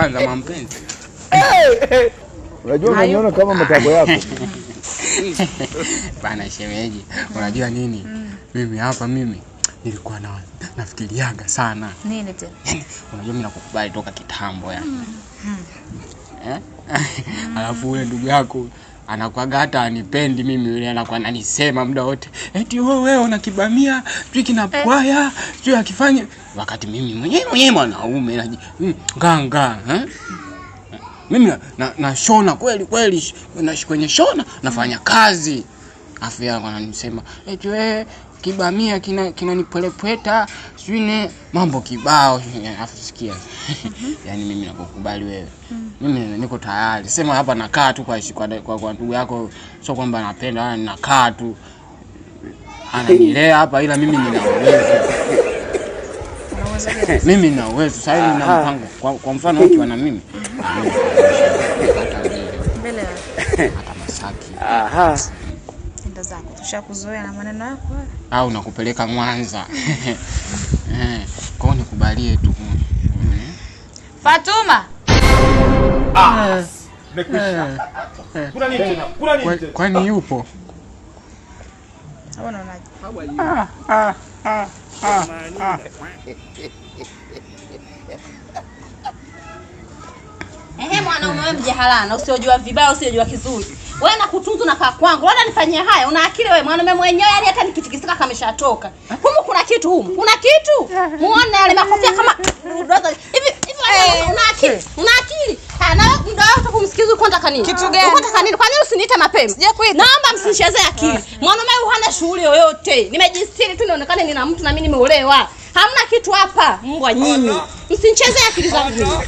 kwanza mampenzi. Unajua unaniona kama matako yako. Bana shemeji, unajua nini? Mimi hapa nilikuwa nafikiriaga sana. Nini tena? Yaani unajua mimi nakukubali toka kitambo yani. Alafu yule ndugu yako anakuaga hata anipendi mimi, yule anakuwa ananisema muda wote. Eti wewe unakibamia, sijui kinapwaya, sijui akifanya wakati mimi mwenyewe mwanaume nganga, Mimi na shona kweli kwenye shona nafanya kazi. Afu yeye ananisema eti wewe kibamia kinanipolepweta, sijui mambo kibao. Afu sikia. Yaani mimi nakukubali wewe. Mimi niko tayari. Sema hapa nakaa tu kwa ndugu yako, sio kwamba napenda, nakaa tu. Ananilea hapa ila mimi nina uwezo. Mimi nina uwezo. Sasa nina mpango. Kwa mfano ukiwa na mimi. Mbele hata Masaki. Aha. Ndio zako. Tushakuzoea na maneno yako. Au nakupeleka Mwanza. Kwa nikubalie tu. Fatuma. Nimekwisha. Kuna nini tena? Kuna nini tena? Kwani yupo? Hawana unaje? Mwanaume wewe mjahalana, usiojua vibaya, usiojua kizuri. Wewe na kutunzu na kaa kwangu. Wewe unanifanyia haya, una akili wewe mwanaume mwenyewe, yani hata nikitikisika kameshatoka. Humu kuna kitu humu. Kuna kitu? Muone yale makofia kama hivi una akili. Una akili. Na ndio hata kumsikiza kwanza kanini? Kitu gani? Kwanza kanini? Kwa nini usiniite mapema? Naomba msinichezee akili. Mwanaume huyu hana shughuli yoyote. Nimejistiri tu nionekane nina mtu na mimi nimeolewa. Hamna kitu hapa. Mbwa nyinyi. Msinichezee akili zangu.